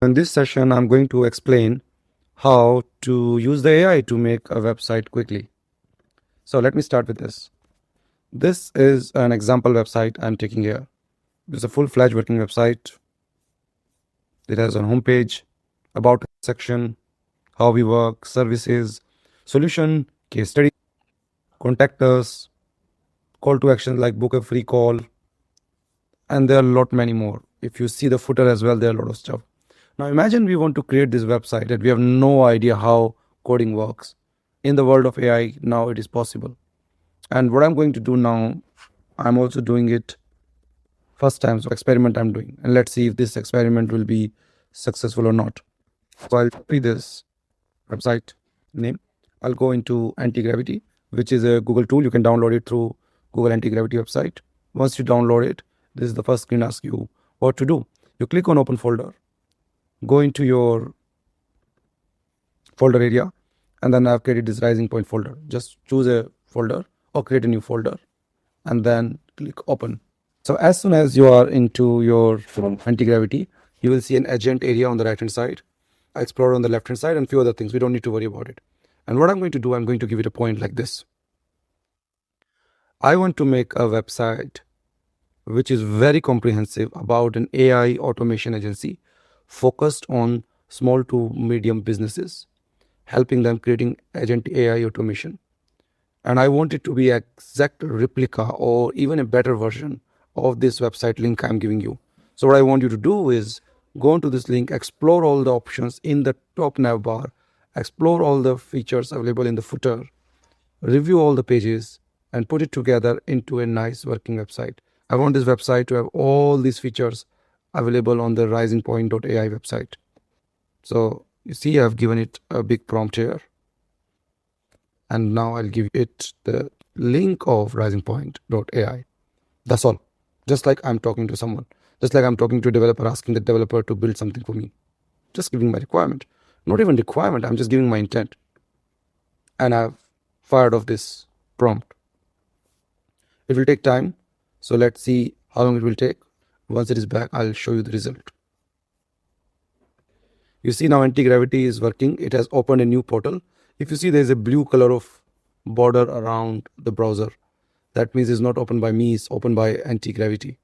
In this session, I'm going to explain how to use the AI to make a website quickly. So let me start with this. This is an example website I'm taking here. It's a full-fledged working website. It has a homepage, about section, how we work, services, solution, case study, contact us, call to action like book a free call, and there are a lot many more. If you see the footer as well, there are a lot of stuff. Now imagine we want to create this website and we have no idea how coding works. In the world of AI, now it is possible. And what I'm going to do now, I'm also doing it first time, so experiment I'm doing. And let's see if this experiment will be successful or not. So I'll copy this website name. I'll go into anti-gravity, which is a Google tool. You can download it through Google anti-gravity website. Once you download it, this is the first screen asks you what to do. You click on open folder, go into your folder area, and then I've created this rising point folder. Just choose a folder or create a new folder and then click open. So as soon as you are into your anti-gravity, you will see an agent area on the right hand side, Explorer on the left hand side, and few other things. We don't need to worry about it. And what I'm going to do, I'm going to give it a point like this. I want to make a website which is very comprehensive about an AI automation agency focused on small to medium businesses, helping them creating agent AI automation. And I want it to be exact replica or even a better version of this website link I'm giving you. So what I want you to do is go into this link, explore all the options in the top nav bar, explore all the features available in the footer, review all the pages, and put it together into a nice working website. I want this website to have all these features available on the risingpoint.ai website. So you see, I've given it a big prompt here. And now I'll give it the link of risingpoint.ai. That's all. Just like I'm talking to someone. Just like I'm talking to a developer, asking the developer to build something for me. Just giving my requirement. Not even requirement, I'm just giving my intent. And I've fired off this prompt. It will take time. So let's see how long it will take. Once it is back, I'll show you the result. You see now anti-gravity is working. It has opened a new portal. If you see, there's a blue color of border around the browser. That means it's not opened by me, it's opened by anti-gravity.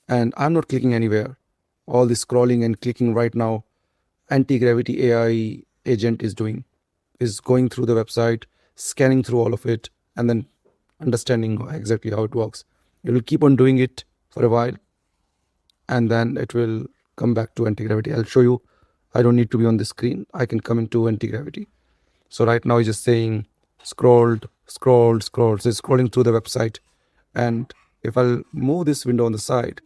And I'm not clicking anywhere. All this scrolling and clicking right now, anti-gravity AI agent is doing, is going through the website, scanning through all of it, and then understanding exactly how it works. It will keep on doing it for a while, and then it will come back to anti-gravity. I'll show you. I don't need to be on the screen. I can come into anti-gravity. So right now it's just saying scrolled. So it's scrolling through the website. And if I'll move this window on the side,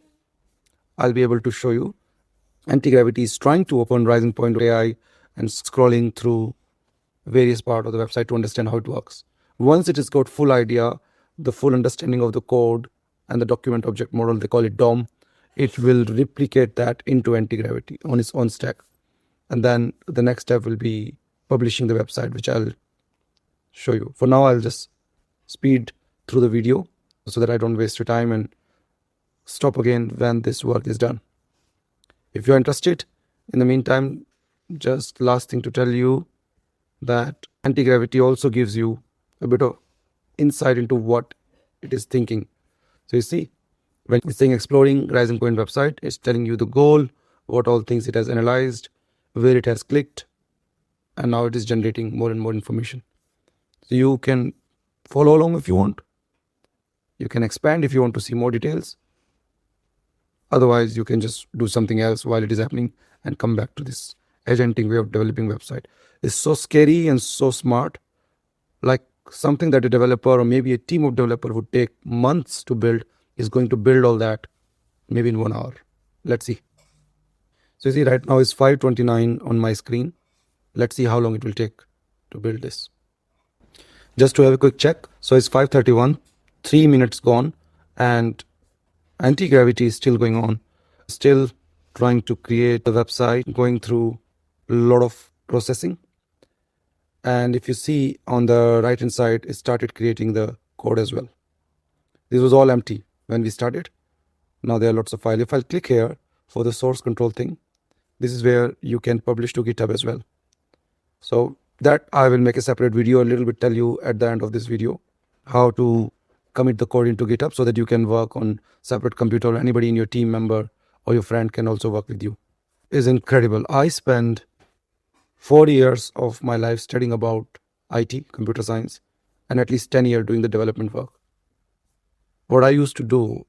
I'll be able to show you anti-gravity is trying to open Rising Point AI and scrolling through various parts of the website to understand how it works. Once it has got full idea, the full understanding of the code and the document object model, they call it DOM, it will replicate that into anti-gravity on its own stack. And then the next step will be publishing the website, which I'll show you. For now, I'll just speed through the video so that I don't waste your time and stop again when this work is done. If you're interested, in the meantime, just last thing to tell you that anti-gravity also gives you a bit of insight into what it is thinking. So you see, when it's saying exploring Rising Point website, it's telling you the goal, what all things it has analyzed, where it has clicked, and now it is generating more and more information. So you can follow along if you want. You can expand if you want to see more details. Otherwise, you can just do something else while it is happening and come back to this agenting way of developing website. It's so scary and so smart, like something that a developer or maybe a team of developer would take months to build is going to build all that maybe in 1 hour. Let's see. So you see right now it's 5:29 on my screen. Let's see how long it will take to build this. Just to have a quick check. So it's 5:31, 3 minutes gone, and anti-gravity is still going on. Still trying to create the website, going through a lot of processing. And if you see on the right hand side, it started creating the code as well. This was all empty when we started. Now there are lots of files. If I click here for the source control thing, This is where you can publish to GitHub as well. So that I will make a separate video, a little bit tell you at the end of this video how to commit the code into GitHub so that you can work on separate computer, or anybody in your team member or your friend can also work with you. Is incredible. I spent 4 years of my life studying about IT, computer science, and at least 10 years doing the development work. What I used to do,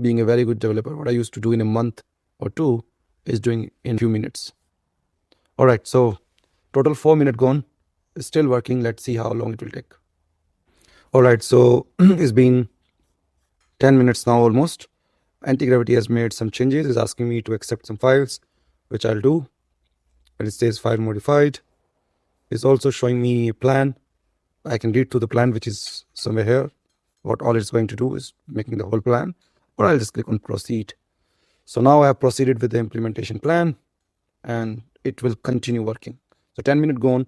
being a very good developer, what I used to do in a month or two is doing in a few minutes. All right, so total 4 minutes gone. It's still working. Let's see how long it will take. All right, so it's been 10 minutes now almost. Anti-gravity has made some changes. It's asking me to accept some files, which I'll do. And it says file modified. It's also showing me a plan. I can read through the plan, which is somewhere here. What all it's going to do is making the whole plan, or I'll just click on proceed. So now I have proceeded with the implementation plan and it will continue working. So 10 minutes gone.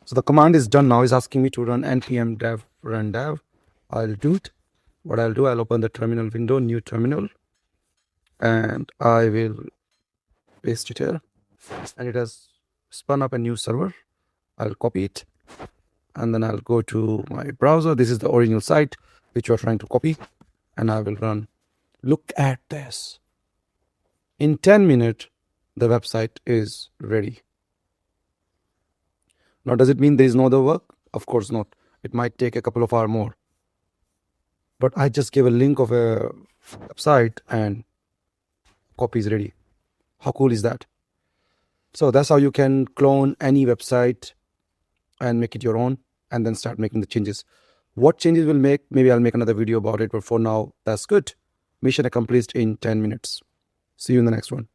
So the command is done now. It's asking me to run npm dev run dev. I'll do it. What I'll do, I'll open the terminal window, new terminal, and I will paste it here. And it has spun up a new server. I'll copy it and then I'll go to my browser. This is the original site which you're trying to copy, and I will run. Look at this. In 10 minutes, the website is ready. Now, does it mean there is no other work? Of course not. It might take a couple of hours more. But I just gave a link of a website and copy is ready. How cool is that? So that's how you can clone any website and make it your own and then start making the changes. What changes we'll make, maybe I'll make another video about it. But for now, that's good. Mission accomplished in 10 minutes. See you in the next one.